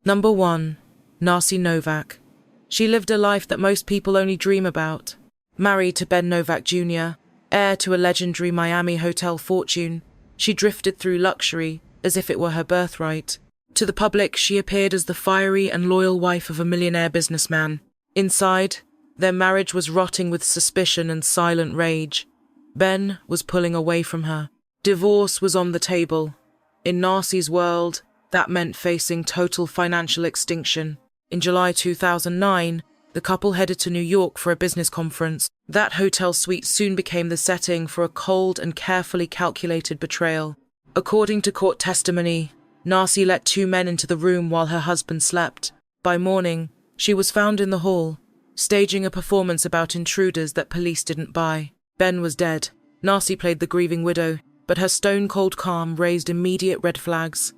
Number 1. Narcy Novak. She lived a life that most people only dream about. Married to Ben Novak Jr., heir to a legendary Miami hotel fortune, she drifted through luxury as if it were her birthright. To the public, she appeared as the fiery and loyal wife of a millionaire businessman. Inside, their marriage was rotting with suspicion and silent rage. Ben was pulling away from her. Divorce was on the table. In Narcy's world, that meant facing total financial extinction. In July 2009, the couple headed to New York for a business conference. That hotel suite soon became the setting for a cold and carefully calculated betrayal. According to court testimony, Narcy let 2 men into the room while her husband slept. By morning, she was found in the hall, staging a performance about intruders that police didn't buy. Ben was dead. Narcy played the grieving widow, but her stone-cold calm raised immediate red flags.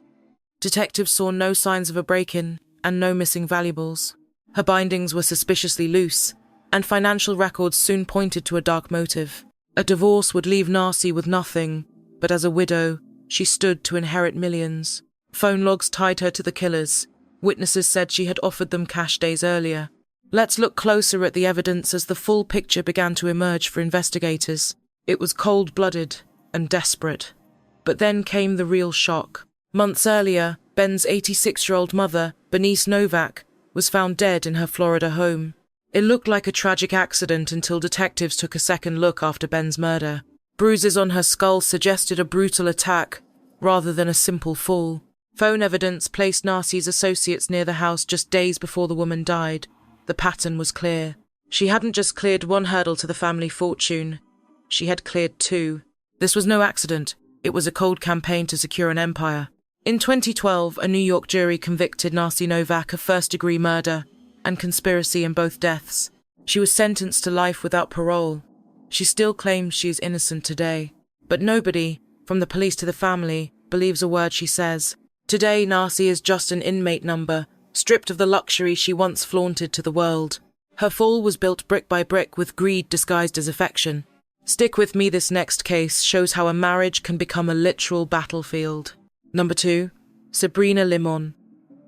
Detectives saw no signs of a break-in and no missing valuables. Her bindings were suspiciously loose, and financial records soon pointed to a dark motive. A divorce would leave Narcy with nothing, but as a widow, she stood to inherit millions. Phone logs tied her to the killers. Witnesses said she had offered them cash days earlier. Let's look closer at the evidence as the full picture began to emerge for investigators. It was cold-blooded and desperate. But then came the real shock. Months earlier, Ben's 86-year-old mother, Denise Novak, was found dead in her Florida home. It looked like a tragic accident until detectives took a second look after Ben's murder. Bruises on her skull suggested a brutal attack rather than a simple fall. Phone evidence placed Narcy's associates near the house just days before the woman died. The pattern was clear. She hadn't just cleared one hurdle to the family fortune. She had cleared 2. This was no accident. It was a cold campaign to secure an empire. In 2012, a New York jury convicted Narcy Novak of first-degree murder and conspiracy in both deaths. She was sentenced to life without parole. She still claims she is innocent today. But nobody, from the police to the family, believes a word she says. Today, Narcy is just an inmate number, stripped of the luxury she once flaunted to the world. Her fall was built brick by brick with greed disguised as affection. Stick with me, this next case shows how a marriage can become a literal battlefield. Number 2. Sabrina Limon.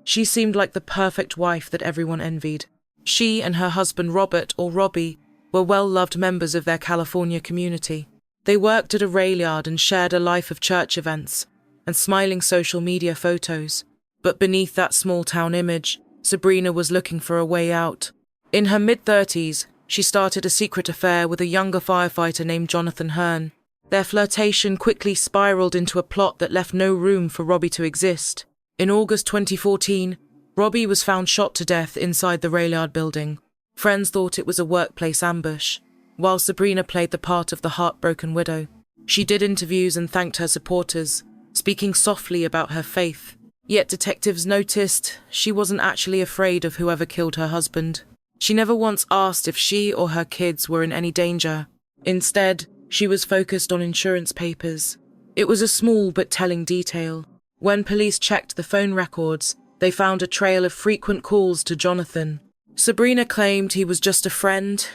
She seemed like the perfect wife that everyone envied. She and her husband Robert, or Robbie, were well-loved members of their California community. They worked at a rail yard and shared a life of church events and smiling social media photos. But beneath that small-town image, Sabrina was looking for a way out. In her mid-30s, she started a secret affair with a younger firefighter named Jonathan Hearn. Their flirtation quickly spiraled into a plot that left no room for Robbie to exist. In August 2014, Robbie was found shot to death inside the rail yard building. Friends thought it was a workplace ambush, while Sabrina played the part of the heartbroken widow. She did interviews and thanked her supporters, speaking softly about her faith. Yet detectives noticed she wasn't actually afraid of whoever killed her husband. She never once asked if she or her kids were in any danger. Instead, she was focused on insurance papers. It was a small but telling detail. When police checked the phone records, they found a trail of frequent calls to Jonathan. Sabrina claimed he was just a friend,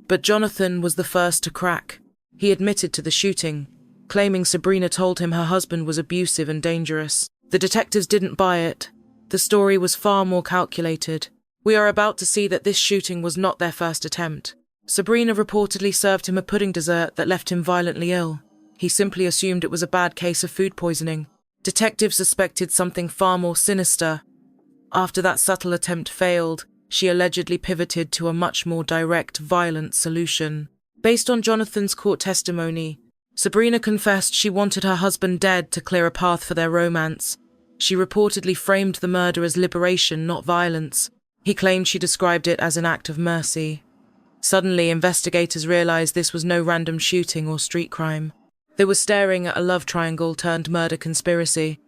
but Jonathan was the first to crack. He admitted to the shooting, claiming Sabrina told him her husband was abusive and dangerous. The detectives didn't buy it. The story was far more calculated. We are about to see that this shooting was not their first attempt. Sabrina reportedly served him a pudding dessert that left him violently ill. He simply assumed it was a bad case of food poisoning. Detectives suspected something far more sinister. After that subtle attempt failed, she allegedly pivoted to a much more direct, violent solution. Based on Jonathan's court testimony, Sabrina confessed she wanted her husband dead to clear a path for their romance. She reportedly framed the murder as liberation, not violence. He claimed she described it as an act of mercy. Suddenly, investigators realized this was no random shooting or street crime. They were staring at a love triangle turned murder conspiracy.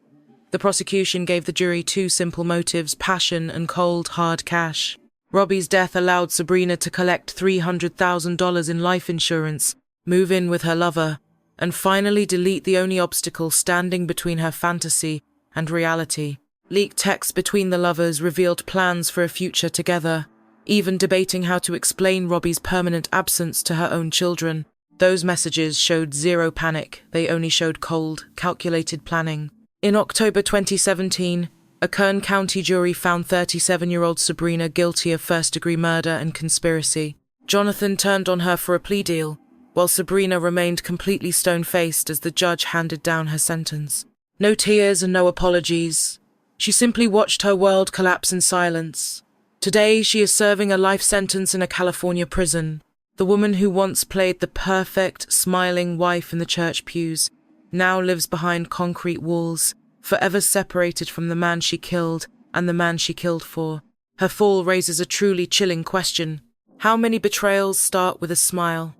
The prosecution gave the jury 2 simple motives: passion and cold, hard cash. Robbie's death allowed Sabrina to collect $300,000 in life insurance, move in with her lover, and finally delete the only obstacle standing between her fantasy and reality. Leaked texts between the lovers revealed plans for a future together, even debating how to explain Robbie's permanent absence to her own children. Those messages showed zero panic. They only showed cold, calculated planning. In October 2017, A Kern County jury found 37-year-old Sabrina guilty of first-degree murder and conspiracy. Jonathan turned on her for a plea deal, while Sabrina remained completely stone-faced as the judge handed down her sentence. No tears and no apologies. She simply watched her world collapse in silence. Today, she is serving a life sentence in a California prison. The woman who once played the perfect, smiling wife in the church pews now lives behind concrete walls, forever separated from the man she killed and the man she killed for. Her fall raises a truly chilling question. How many betrayals start with a smile?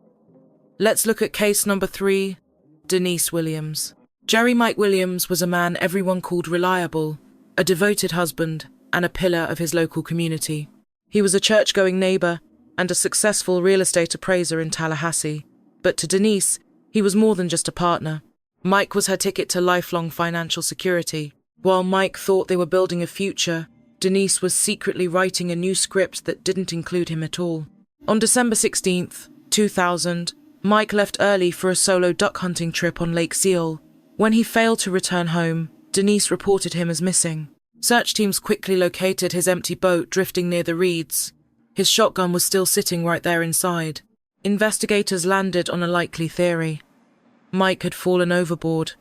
Let's look at case number 3, Denise Williams. Jerry Mike Williams was a man everyone called reliable, a devoted husband, and a pillar of his local community. He was a church-going neighbor and a successful real estate appraiser in Tallahassee. But to Denise, he was more than just a partner. Mike was her ticket to lifelong financial security. While Mike thought they were building a future, Denise was secretly writing a new script that didn't include him at all. On December 16th, 2000, Mike left early for a solo duck hunting trip on Lake Seol. When he failed to return home, Denise reported him as missing. Search teams quickly located his empty boat drifting near the reeds. His shotgun was still sitting right there inside. Investigators landed on a likely theory. Mike had fallen overboard,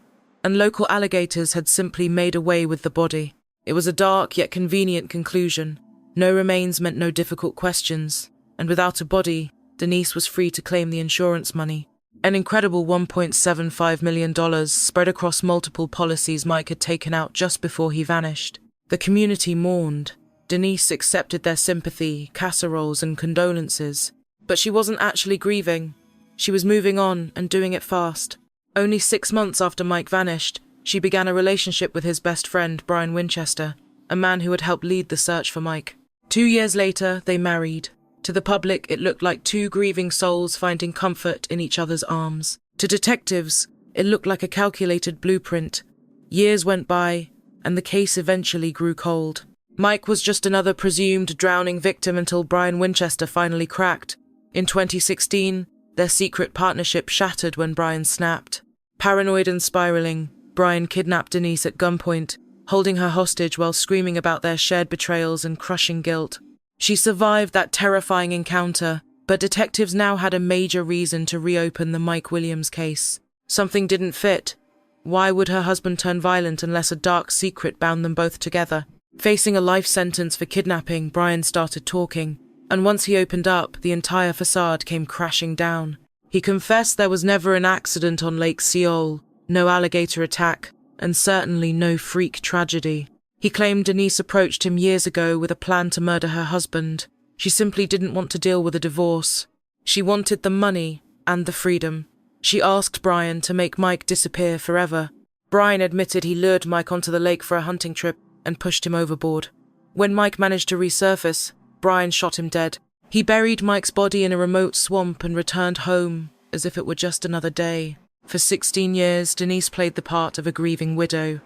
and local alligators had simply made away with the body. It was a dark yet convenient conclusion. No remains meant no difficult questions, and without a body, Denise was free to claim the insurance money. An incredible $1.75 million spread across multiple policies Mike had taken out just before he vanished. The community mourned. Denise accepted their sympathy, casseroles, and condolences. But she wasn't actually grieving. She was moving on and doing it fast. Only 6 months after Mike vanished, she began a relationship with his best friend, Brian Winchester, a man who had helped lead the search for Mike. 2 years later, they married. To the public, it looked like two grieving souls finding comfort in each other's arms. To detectives, it looked like a calculated blueprint. Years went by, and the case eventually grew cold. Mike was just another presumed drowning victim until Brian Winchester finally cracked. In 2016, their secret partnership shattered when Brian snapped. Paranoid and spiraling, Brian kidnapped Denise at gunpoint, holding her hostage while screaming about their shared betrayals and crushing guilt. She survived that terrifying encounter, but detectives now had a major reason to reopen the Mike Williams case. Something didn't fit. Why would her husband turn violent unless a dark secret bound them both together? Facing a life sentence for kidnapping, Brian started talking, and once he opened up, the entire facade came crashing down. He confessed there was never an accident on Lake Seol, no alligator attack, and certainly no freak tragedy. He claimed Denise approached him years ago with a plan to murder her husband. She simply didn't want to deal with a divorce. She wanted the money and the freedom. She asked Brian to make Mike disappear forever. Brian admitted he lured Mike onto the lake for a hunting trip and pushed him overboard. When Mike managed to resurface, Brian shot him dead. He buried Mike's body in a remote swamp and returned home as if it were just another day. For 16 years, Denise played the part of a grieving widow.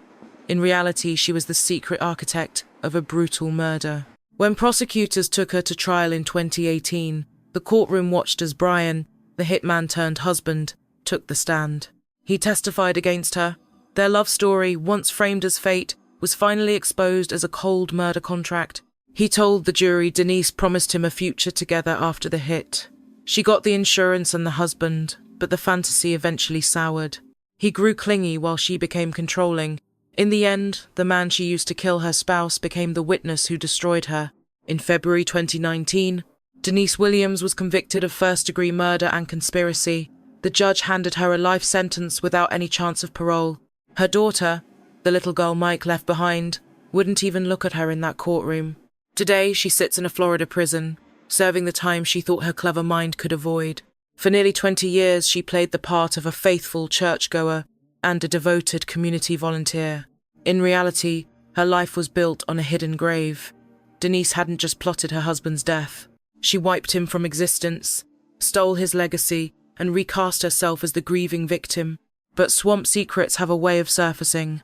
In reality, she was the secret architect of a brutal murder. When prosecutors took her to trial in 2018, the courtroom watched as Brian, the hitman turned husband, took the stand. He testified against her. Their love story, once framed as fate, was finally exposed as a cold murder contract. He told the jury Denise promised him a future together after the hit. She got the insurance and the husband, but the fantasy eventually soured. He grew clingy while she became controlling. In the end, the man she used to kill her spouse became the witness who destroyed her. In February 2019, Denise Williams was convicted of first-degree murder and conspiracy. The judge handed her a life sentence without any chance of parole. Her daughter, the little girl Mike left behind, wouldn't even look at her in that courtroom. Today, she sits in a Florida prison, serving the time she thought her clever mind could avoid. For nearly 20 years, she played the part of a faithful churchgoer and a devoted community volunteer. In reality, her life was built on a hidden grave. Denise hadn't just plotted her husband's death. She wiped him from existence, stole his legacy, and recast herself as the grieving victim. But swamp secrets have a way of surfacing.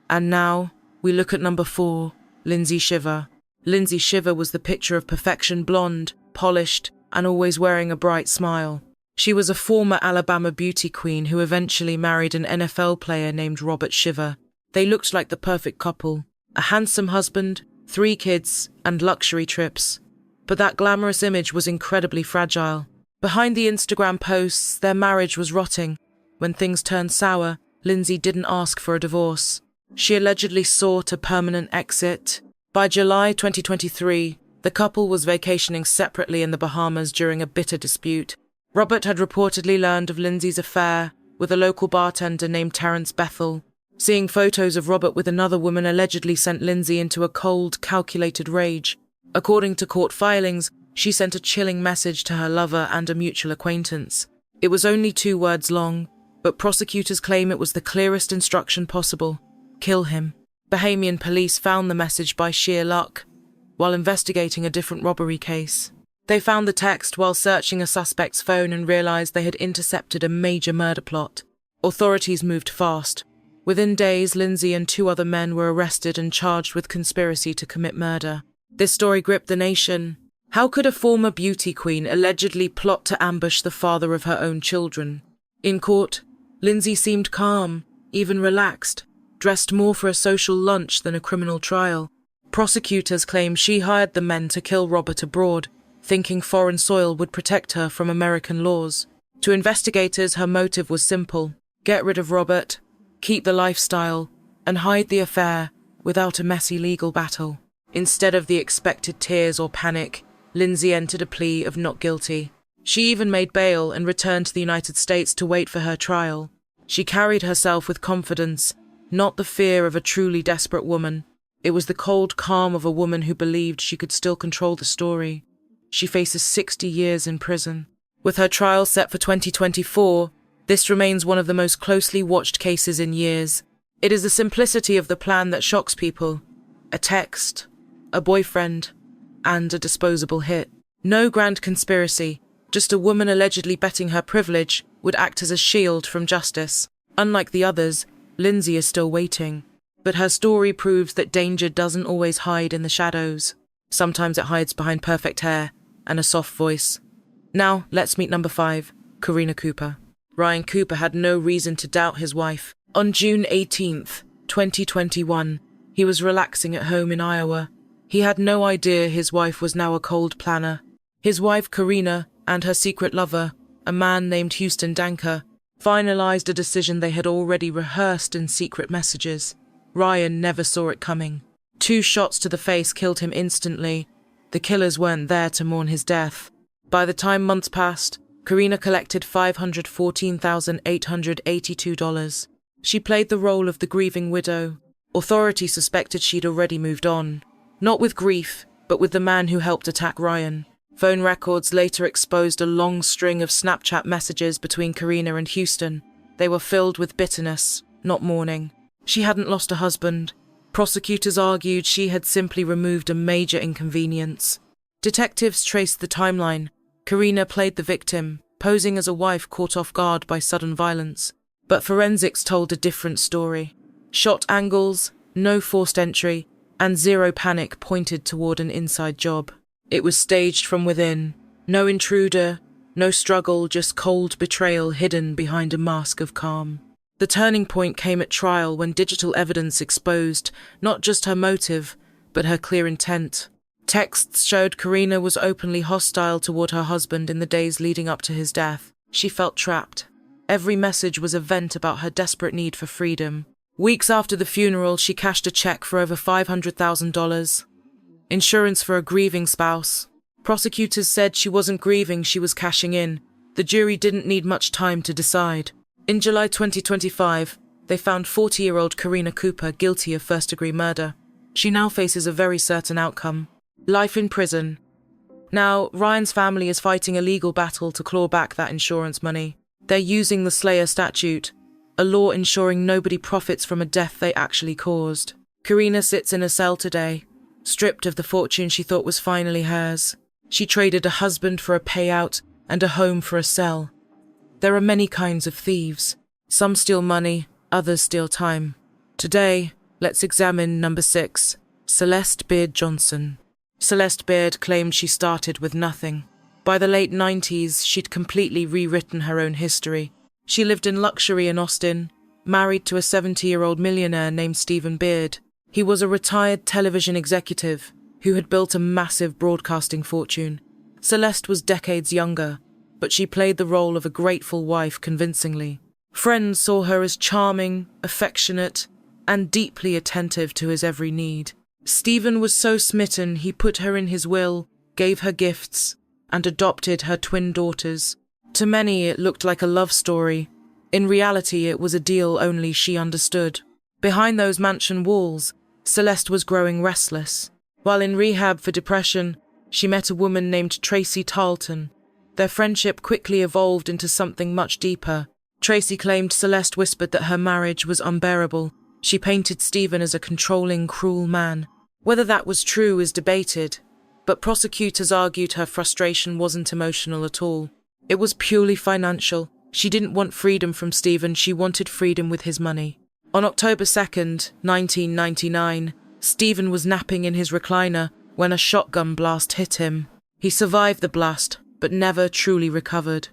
And now, we look at number 4, Lindsay Shiver. Lindsay Shiver was the picture of perfection, blonde, polished, and always wearing a bright smile. She was a former Alabama beauty queen who eventually married an NFL player named Robert Shiver. They looked like the perfect couple, a handsome husband, 3 kids, and luxury trips. But that glamorous image was incredibly fragile. Behind the Instagram posts, their marriage was rotting. When things turned sour, Lindsay didn't ask for a divorce. She allegedly sought a permanent exit. By July 2023, the couple was vacationing separately in the Bahamas during a bitter dispute. Robert had reportedly learned of Lindsay's affair with a local bartender named Terence Bethel. Seeing photos of Robert with another woman allegedly sent Lindsay into a cold, calculated rage. According to court filings, she sent a chilling message to her lover and a mutual acquaintance. It was only 2 words long, but prosecutors claim it was the clearest instruction possible: kill him. Bahamian police found the message by sheer luck while investigating a different robbery case. They found the text while searching a suspect's phone and realized they had intercepted a major murder plot. Authorities moved fast. Within days, Lindsay and 2 other men were arrested and charged with conspiracy to commit murder. This story gripped the nation. How could a former beauty queen allegedly plot to ambush the father of her own children? In court, Lindsay seemed calm, even relaxed, dressed more for a social lunch than a criminal trial. Prosecutors claim she hired the men to kill Robert abroad, thinking foreign soil would protect her from American laws. To investigators, her motive was simple: get rid of Robert, keep the lifestyle, and hide the affair without a messy legal battle. Instead of the expected tears or panic, Lindsay entered a plea of not guilty. She even made bail and returned to the United States to wait for her trial. She carried herself with confidence, not the fear of a truly desperate woman. It was the cold calm of a woman who believed she could still control the story. She faces 60 years in prison. With her trial set for 2024, this remains one of the most closely watched cases in years. It is the simplicity of the plan that shocks people. A text, a boyfriend, and a disposable hit. No grand conspiracy, just a woman allegedly betting her privilege would act as a shield from justice. Unlike the others, Lindsay is still waiting. But her story proves that danger doesn't always hide in the shadows. Sometimes it hides behind perfect hair and a soft voice. Now, let's meet number 5, Karina Cooper. Ryan Cooper had no reason to doubt his wife. On June 18th, 2021, he was relaxing at home in Iowa. He had no idea his wife was now a cold planner. His wife, Karina, and her secret lover, a man named Houston Danker, finalized a decision they had already rehearsed in secret messages. Ryan never saw it coming. 2 shots to the face killed him instantly. The killers weren't there to mourn his death. By the time months passed, Karina collected $514,882. She played the role of the grieving widow. Authorities suspected she'd already moved on. Not with grief, but with the man who helped attack Ryan. Phone records later exposed a long string of Snapchat messages between Karina and Houston. They were filled with bitterness, not mourning. She hadn't lost a husband. Prosecutors argued she had simply removed a major inconvenience. Detectives traced the timeline. Karina played the victim, posing as a wife caught off guard by sudden violence. But forensics told a different story. Shot angles, no forced entry, and 0 panic pointed toward an inside job. It was staged from within. No intruder, no struggle, just cold betrayal hidden behind a mask of calm. The turning point came at trial when digital evidence exposed not just her motive, but her clear intent. Texts showed Karina was openly hostile toward her husband in the days leading up to his death. She felt trapped. Every message was a vent about her desperate need for freedom. Weeks after the funeral, she cashed a check for over $500,000. Insurance for a grieving spouse. Prosecutors said she wasn't grieving, she was cashing in. The jury didn't need much time to decide. In July 2025, they found 40-year-old Karina Cooper guilty of first-degree murder. She now faces a very certain outcome: life in prison. Now, Ryan's family is fighting a legal battle to claw back that insurance money. They're using the Slayer statute, a law ensuring nobody profits from a death they actually caused. Karina sits in a cell today, stripped of the fortune she thought was finally hers. She traded a husband for a payout and a home for a cell. There are many kinds of thieves. Some steal money, others steal time. Today, let's examine number 6, Celeste Beard Johnson. Celeste Beard claimed she started with nothing. By the late 90s, she'd completely rewritten her own history. She lived in luxury in Austin, married to a 70-year-old millionaire named Stephen Beard. He was a retired television executive who had built a massive broadcasting fortune. Celeste was decades younger, but she played the role of a grateful wife convincingly. Friends saw her as charming, affectionate, and deeply attentive to his every need. Stephen was so smitten he put her in his will, gave her gifts, and adopted her twin daughters. To many it looked like a love story. In reality it was a deal only she understood. Behind those mansion walls, Celeste was growing restless. While in rehab for depression, she met a woman named Tracy Tarleton. Their friendship quickly evolved into something much deeper. Tracy claimed Celeste whispered that her marriage was unbearable. She painted Stephen as a controlling, cruel man. Whether that was true is debated, but prosecutors argued her frustration wasn't emotional at all. It was purely financial. She didn't want freedom from Stephen, she wanted freedom with his money. On October 2nd, 1999, Stephen was napping in his recliner when a shotgun blast hit him. He survived the blast, but never truly recovered.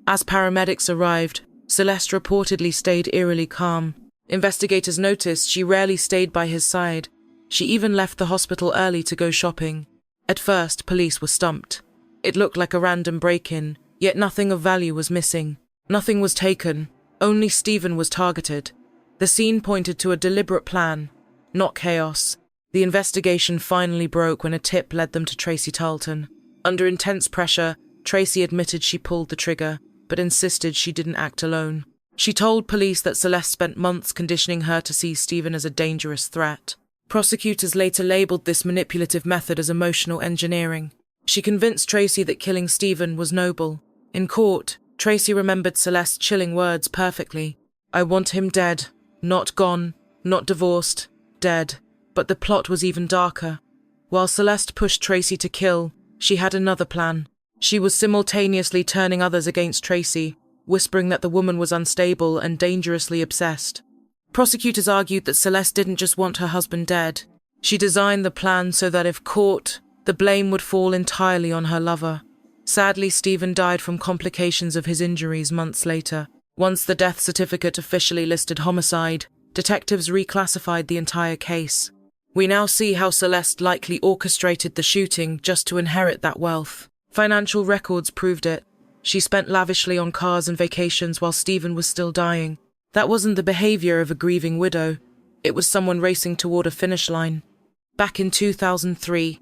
As paramedics arrived, Celeste reportedly stayed eerily calm. Investigators noticed she rarely stayed by his side. She even left the hospital early to go shopping. At first, police were stumped. It looked like a random break-in, yet nothing of value was missing. Nothing was taken, only Stephen was targeted. The scene pointed to a deliberate plan, not chaos. The investigation finally broke when a tip led them to Tracy Tarleton. Under intense pressure, Tracy admitted she pulled the trigger, but insisted she didn't act alone. She told police that Celeste spent months conditioning her to see Stephen as a dangerous threat. Prosecutors later labeled this manipulative method as emotional engineering. She convinced Tracy that killing Stephen was noble. In court, Tracy remembered Celeste's chilling words perfectly. "I want him dead. Not gone, not divorced, dead." But the plot was even darker. While Celeste pushed Tracy to kill, she had another plan. She was simultaneously turning others against Tracy, whispering that the woman was unstable and dangerously obsessed. Prosecutors argued that Celeste didn't just want her husband dead. She designed the plan so that if caught, the blame would fall entirely on her lover. Sadly, Stephen died from complications of his injuries months later. Once the death certificate officially listed homicide, detectives reclassified the entire case. We now see how Celeste likely orchestrated the shooting just to inherit that wealth. Financial records proved it. She spent lavishly on cars and vacations while Stephen was still dying. That wasn't the behavior of a grieving widow. It was someone racing toward a finish line. Back in 2003,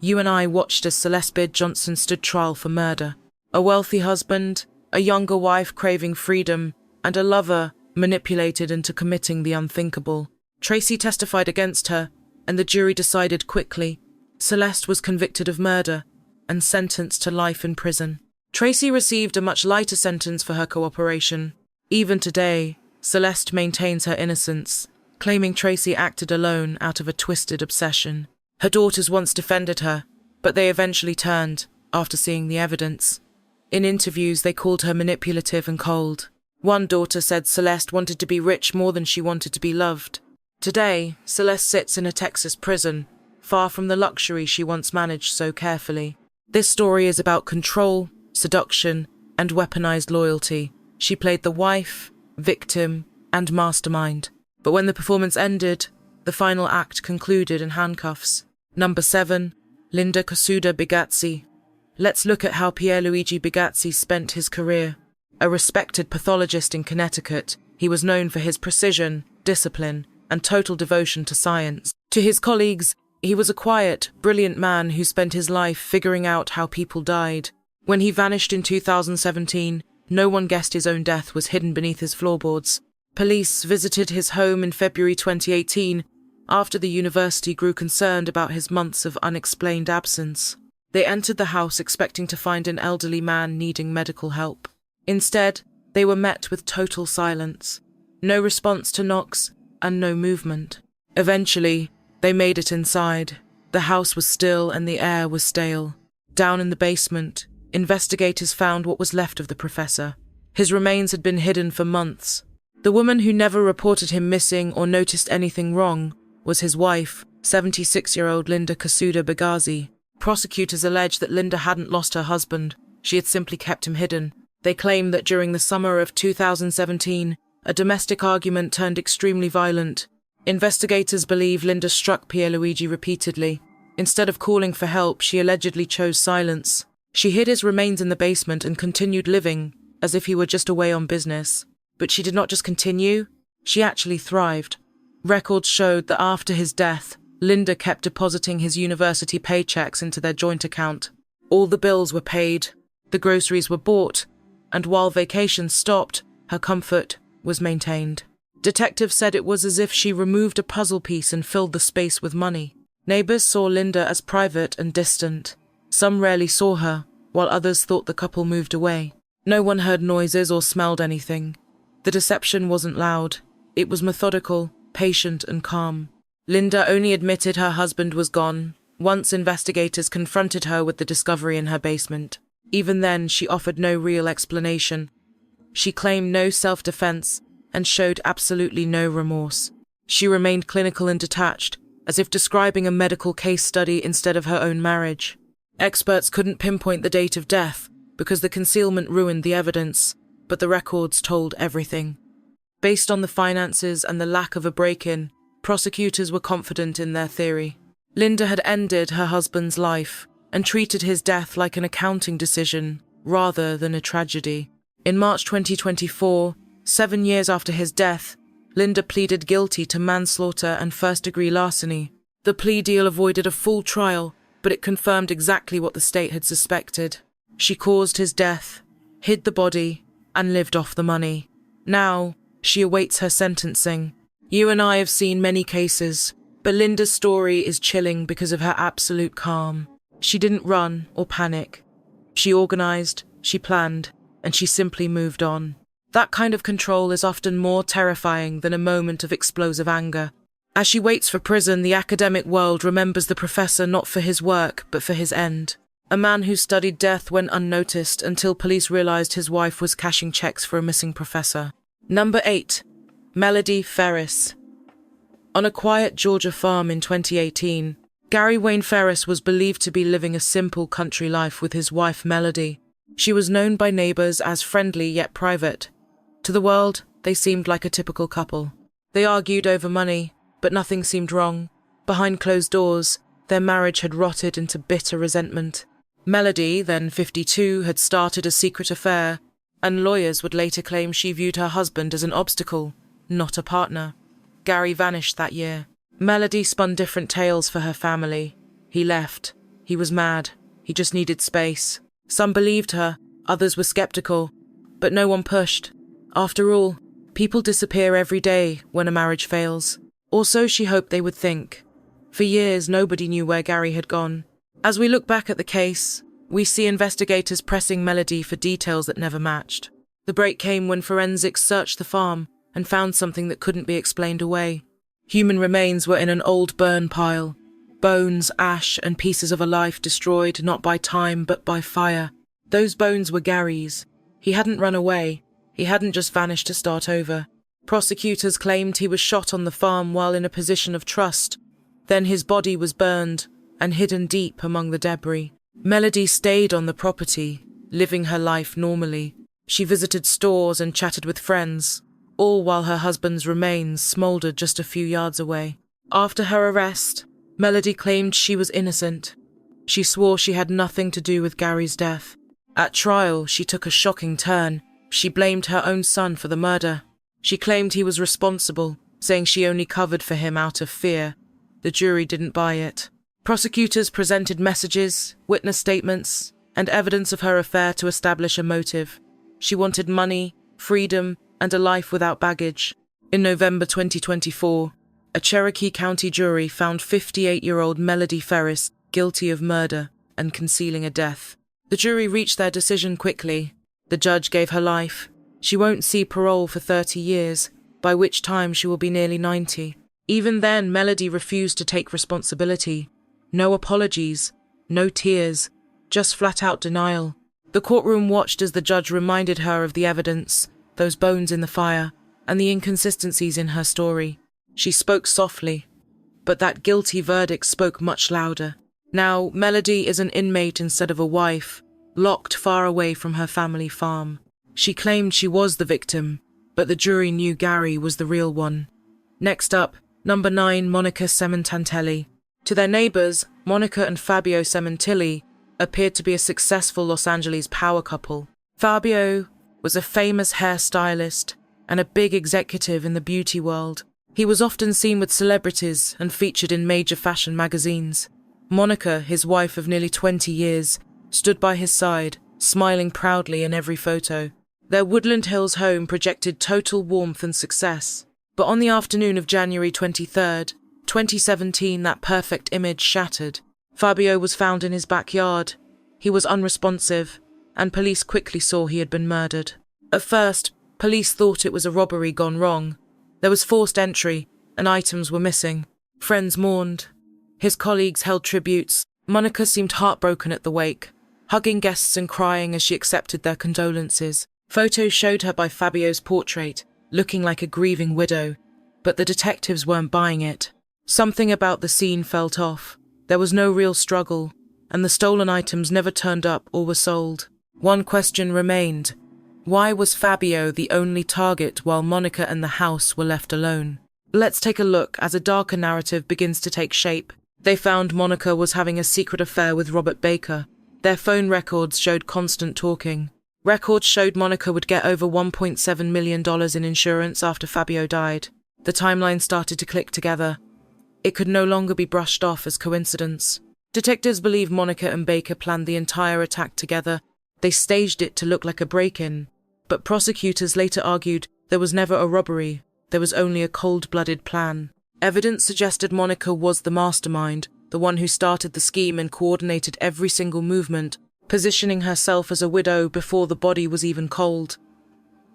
you and I watched as Celeste Bid Johnson stood trial for murder. A wealthy husband, a younger wife craving freedom, and a lover manipulated into committing the unthinkable. Tracy testified against her, and the jury decided quickly. Celeste was convicted of murder and sentenced to life in prison. Tracy received a much lighter sentence for her cooperation. Even today, Celeste maintains her innocence, claiming Tracy acted alone out of a twisted obsession. Her daughters once defended her, but they eventually turned after seeing the evidence. In interviews, they called her manipulative and cold. One daughter said Celeste wanted to be rich more than she wanted to be loved. Today, Celeste sits in a Texas prison, far from the luxury she once managed so carefully. This story is about control, seduction, and weaponized loyalty. She played the wife, victim, and mastermind. But when the performance ended, the final act concluded in handcuffs. Number 7, Linda Casuda Bigazzi. Let's look at how Pierluigi Bigazzi spent his career. A respected pathologist in Connecticut, he was known for his precision, discipline, and total devotion to science. To his colleagues, he was a quiet, brilliant man who spent his life figuring out how people died. When he vanished in 2017, no one guessed his own death was hidden beneath his floorboards. Police visited his home in February 2018 after the university grew concerned about his months of unexplained absence. They entered the house expecting to find an elderly man needing medical help. Instead, they were met with total silence. No response to knocks, and no movement. Eventually, they made it inside. The house was still and the air was stale. Down in the basement, investigators found what was left of the professor. His remains had been hidden for months. The woman who never reported him missing or noticed anything wrong was his wife, 76-year-old Linda Casuda Bigazzi. Prosecutors alleged that Linda hadn't lost her husband. She had simply kept him hidden. They claimed that during the summer of 2017, a domestic argument turned extremely violent. Investigators believe Linda struck Pierluigi repeatedly. Instead of calling for help, she allegedly chose silence. She hid his remains in the basement and continued living as if he were just away on business. But she did not just continue, she actually thrived. Records showed that after his death, Linda kept depositing his university paychecks into their joint account. All the bills were paid, the groceries were bought, and while vacations stopped, her comfort was maintained. Detectives said it was as if she removed a puzzle piece and filled the space with money. Neighbors saw Linda as private and distant. Some rarely saw her, while others thought the couple moved away. No one heard noises or smelled anything. The deception wasn't loud. It was methodical, patient, and calm. Linda only admitted her husband was gone once investigators confronted her with the discovery in her basement. Even then, she offered no real explanation. She claimed no self-defense and showed absolutely no remorse. She remained clinical and detached, as if describing a medical case study instead of her own marriage. Experts couldn't pinpoint the date of death because the concealment ruined the evidence, but the records told everything. Based on the finances and the lack of a break-in, prosecutors were confident in their theory. Linda had ended her husband's life and treated his death like an accounting decision rather than a tragedy. In March 2024, 7 years after his death, Linda pleaded guilty to manslaughter and first-degree larceny. The plea deal avoided a full trial, but it confirmed exactly what the state had suspected. She caused his death, hid the body, and lived off the money. Now, she awaits her sentencing. You and I have seen many cases, but Linda's story is chilling because of her absolute calm. She didn't run or panic. She organized, she planned, and she simply moved on. That kind of control is often more terrifying than a moment of explosive anger. As she waits for prison, the academic world remembers the professor not for his work, but for his end. A man who studied death went unnoticed until police realized his wife was cashing checks for a missing professor. Number 8. Melody Ferris. On a quiet Georgia farm in 2018, Gary Wayne Ferris was believed to be living a simple country life with his wife Melody. She was known by neighbors as friendly yet private. To the world, they seemed like a typical couple. They argued over money, but nothing seemed wrong. Behind closed doors, their marriage had rotted into bitter resentment. Melody, then 52, had started a secret affair, and lawyers would later claim she viewed her husband as an obstacle, not a partner. Gary vanished that year. Melody spun different tales for her family. He left. He was mad. He just needed space. Some believed her, others were skeptical, but no one pushed. After all, people disappear every day when a marriage fails. Or so she hoped they would think. For years, nobody knew where Gary had gone. As we look back at the case, we see investigators pressing Melody for details that never matched. The break came when forensics searched the farm and found something that couldn't be explained away. Human remains were in an old burn pile. Bones, ash, and pieces of a life destroyed not by time but by fire. Those bones were Gary's. He hadn't run away. He hadn't just vanished to start over. Prosecutors claimed he was shot on the farm while in a position of trust. Then his body was burned and hidden deep among the debris. Melody stayed on the property, living her life normally. She visited stores and chatted with friends, all while her husband's remains smoldered just a few yards away. After her arrest, Melody claimed she was innocent. She swore she had nothing to do with Gary's death. At trial, she took a shocking turn. She blamed her own son for the murder. She claimed he was responsible, saying she only covered for him out of fear. The jury didn't buy it. Prosecutors presented messages, witness statements, and evidence of her affair to establish a motive. She wanted money, freedom, and a life without baggage. In November 2024, a Cherokee County jury found 58-year-old Melody Ferris guilty of murder and concealing a death. The jury reached their decision quickly. The judge gave her life. She won't see parole for 30 years, by which time she will be nearly 90. Even then, Melody refused to take responsibility. No apologies, no tears, just flat-out denial. The courtroom watched as the judge reminded her of the evidence, those bones in the fire, and the inconsistencies in her story. She spoke softly, but that guilty verdict spoke much louder. Now, Melody is an inmate instead of a wife, locked far away from her family farm. She claimed she was the victim, but the jury knew Gary was the real one. Next up, Number 9. Monica Sementantelli. To their neighbors, Monica and Fabio Sementilli appeared to be a successful Los Angeles power couple. Fabio was a famous hairstylist and a big executive in the beauty world. He was often seen with celebrities and featured in major fashion magazines. Monica, his wife of nearly 20 years, stood by his side, smiling proudly in every photo. Their Woodland Hills home projected total warmth and success. But on the afternoon of January 23rd, 2017, that perfect image shattered. Fabio was found in his backyard. He was unresponsive, and police quickly saw he had been murdered. At first, police thought it was a robbery gone wrong. There was forced entry, and items were missing. Friends mourned. His colleagues held tributes. Monica seemed heartbroken at the wake, hugging guests and crying as she accepted their condolences. Photos showed her by Fabio's portrait, looking like a grieving widow, but the detectives weren't buying it. Something about the scene felt off. There was no real struggle, and the stolen items never turned up or were sold. One question remained. Why was Fabio the only target while Monica and the house were left alone? Let's take a look as a darker narrative begins to take shape. They found Monica was having a secret affair with Robert Baker. Their phone records showed constant talking. Records showed Monica would get over $1.7 million in insurance after Fabio died. The timeline started to click together. It could no longer be brushed off as coincidence. Detectives believe Monica and Baker planned the entire attack together. They staged it to look like a break-in. But prosecutors later argued there was never a robbery. There was only a cold-blooded plan. Evidence suggested Monica was the mastermind, the one who started the scheme and coordinated every single movement, positioning herself as a widow before the body was even cold.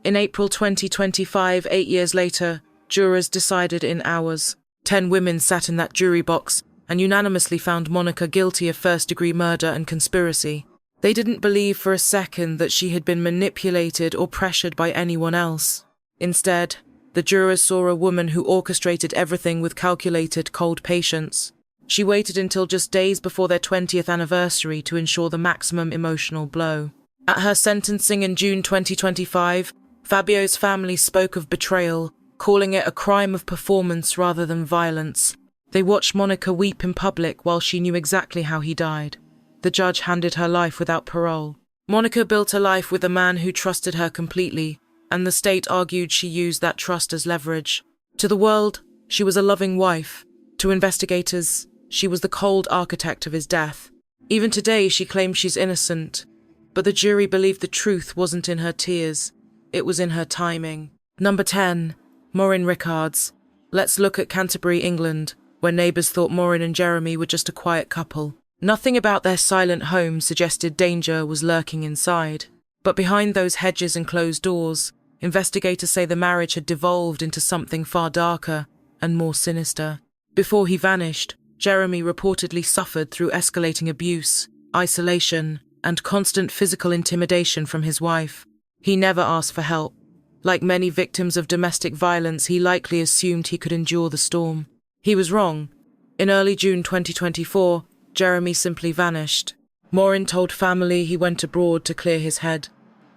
In April 2025, 8 years later, jurors decided in hours. 10 women sat in that jury box and unanimously found Monica guilty of first-degree murder and conspiracy. They didn't believe for a second that she had been manipulated or pressured by anyone else. Instead, the jurors saw a woman who orchestrated everything with calculated, cold patience. She waited until just days before their 20th anniversary to ensure the maximum emotional blow. At her sentencing in June 2025, Fabio's family spoke of betrayal, calling it a crime of performance rather than violence. They watched Monica weep in public while she knew exactly how he died. The judge handed her life without parole. Monica built a life with a man who trusted her completely, and the state argued she used that trust as leverage. To the world, she was a loving wife. To investigators, she was the cold architect of his death. Even today, she claims she's innocent, but the jury believed the truth wasn't in her tears. It was in her timing. Number 10. Maureen Rickards. Let's look at Canterbury, England, where neighbours thought Maureen and Jeremy were just a quiet couple. Nothing about their silent home suggested danger was lurking inside. But behind those hedges and closed doors, investigators say the marriage had devolved into something far darker and more sinister. Before he vanished, Jeremy reportedly suffered through escalating abuse, isolation, and constant physical intimidation from his wife. He never asked for help. Like many victims of domestic violence, he likely assumed he could endure the storm. He was wrong. In early June 2024, Jeremy simply vanished. Maureen told family he went abroad to clear his head.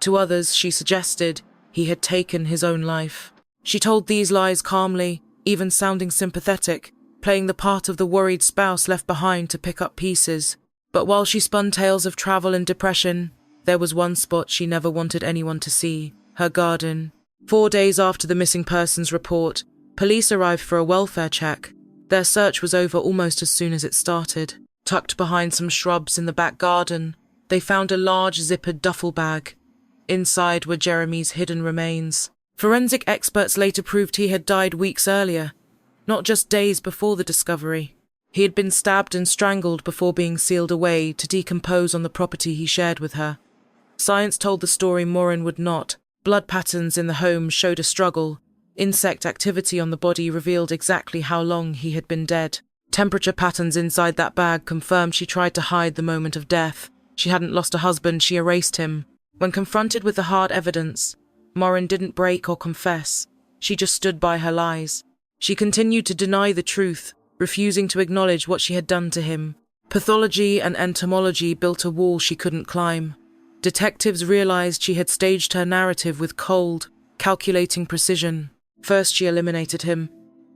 To others, she suggested he had taken his own life. She told these lies calmly, even sounding sympathetic, playing the part of the worried spouse left behind to pick up pieces. But while she spun tales of travel and depression, there was one spot she never wanted anyone to see: her garden. 4 days after the missing persons report, police arrived for a welfare check. Their search was over almost as soon as it started. Tucked behind some shrubs in the back garden, they found a large zippered duffel bag. Inside were Jeremy's hidden remains. Forensic experts later proved he had died weeks earlier, not just days before the discovery. He had been stabbed and strangled before being sealed away to decompose on the property he shared with her. Science told the story Maureen would not. Blood patterns in the home showed a struggle. Insect activity on the body revealed exactly how long he had been dead. Temperature patterns inside that bag confirmed she tried to hide the moment of death. She hadn't lost a husband, she erased him. When confronted with the hard evidence, Maureen didn't break or confess. She just stood by her lies. She continued to deny the truth, refusing to acknowledge what she had done to him. Pathology and entomology built a wall she couldn't climb. Detectives realized she had staged her narrative with cold, calculating precision. First, she eliminated him.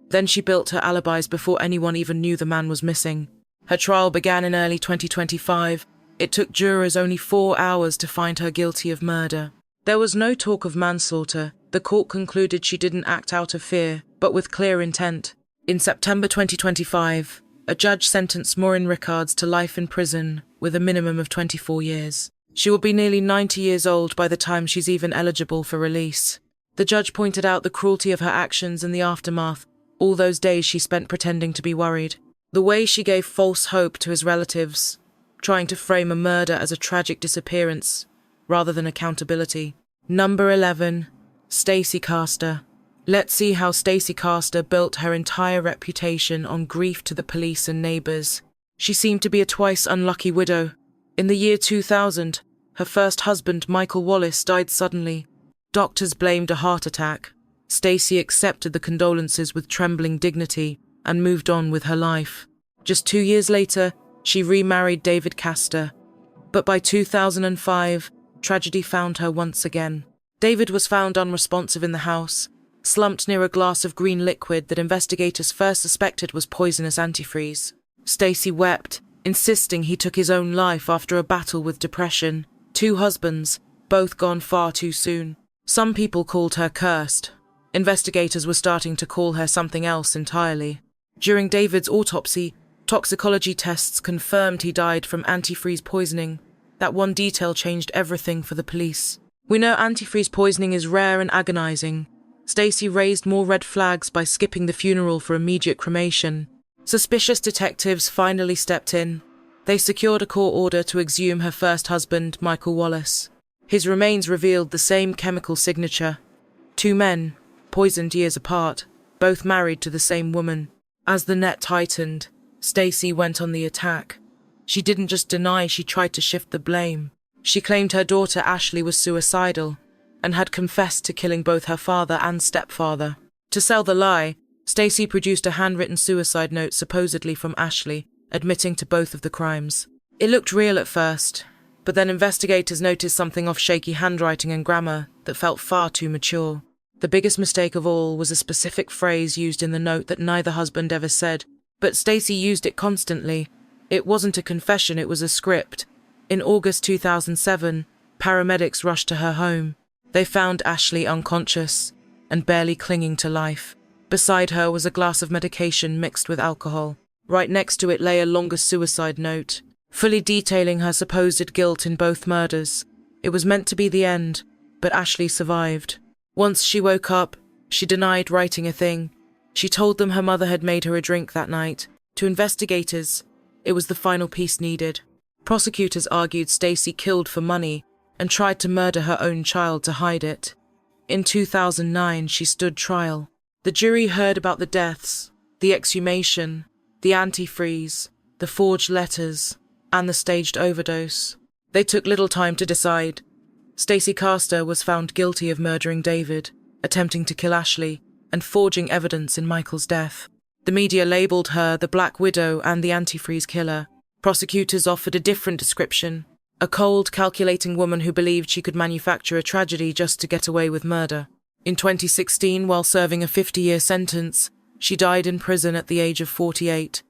Then she built her alibis before anyone even knew the man was missing. Her trial began in early 2025. It took jurors only 4 hours to find her guilty of murder. There was no talk of manslaughter. The court concluded she didn't act out of fear, but with clear intent. In September 2025, a judge sentenced Maureen Rickards to life in prison with a minimum of 24 years. She will be nearly 90 years old by the time she's even eligible for release. The judge pointed out the cruelty of her actions and the aftermath, all those days she spent pretending to be worried. The way she gave false hope to his relatives, trying to frame a murder as a tragic disappearance rather than accountability. Number 11. Stacy Castor. Let's see how Stacy Castor built her entire reputation on grief to the police and neighbours. She seemed to be a twice unlucky widow. In the year 2000, her first husband, Michael Wallace, died suddenly. Doctors blamed a heart attack. Stacy accepted the condolences with trembling dignity and moved on with her life. Just 2 years later, she remarried David Castor. But by 2005, tragedy found her once again. David was found unresponsive in the house, slumped near a glass of green liquid that investigators first suspected was poisonous antifreeze. Stacy wept, insisting he took his own life after a battle with depression. 2 husbands, both gone far too soon. Some people called her cursed. Investigators were starting to call her something else entirely. During David's autopsy, toxicology tests confirmed he died from antifreeze poisoning. That one detail changed everything for the police. We know antifreeze poisoning is rare and agonizing. Stacy raised more red flags by skipping the funeral for immediate cremation. Suspicious detectives finally stepped in. They secured a court order to exhume her first husband, Michael Wallace. His remains revealed the same chemical signature. 2 men, poisoned years apart, both married to the same woman. As the net tightened, Stacy went on the attack. She didn't just deny, she tried to shift the blame. She claimed her daughter Ashley was suicidal and had confessed to killing both her father and stepfather. To sell the lie, Stacy produced a handwritten suicide note supposedly from Ashley, admitting to both of the crimes. It looked real at first, but then investigators noticed something off, shaky handwriting and grammar that felt far too mature. The biggest mistake of all was a specific phrase used in the note that neither husband ever said, but Stacy used it constantly. It wasn't a confession, it was a script. In August 2007, paramedics rushed to her home. They found Ashley unconscious and barely clinging to life. Beside her was a glass of medication mixed with alcohol. Right next to it lay a longer suicide note, fully detailing her supposed guilt in both murders. It was meant to be the end, but Ashley survived. Once she woke up, she denied writing a thing. She told them her mother had made her a drink that night. To investigators, it was the final piece needed. Prosecutors argued Stacy killed for money and tried to murder her own child to hide it. In 2009, she stood trial. The jury heard about the deaths, the exhumation, the antifreeze, the forged letters, and the staged overdose. They took little time to decide. Stacy Castor was found guilty of murdering David, attempting to kill Ashley, and forging evidence in Michael's death. The media labelled her the Black Widow and the antifreeze killer. Prosecutors offered a different description: a cold, calculating woman who believed she could manufacture a tragedy just to get away with murder. In 2016, while serving a 50-year sentence, she died in prison at the age of 48.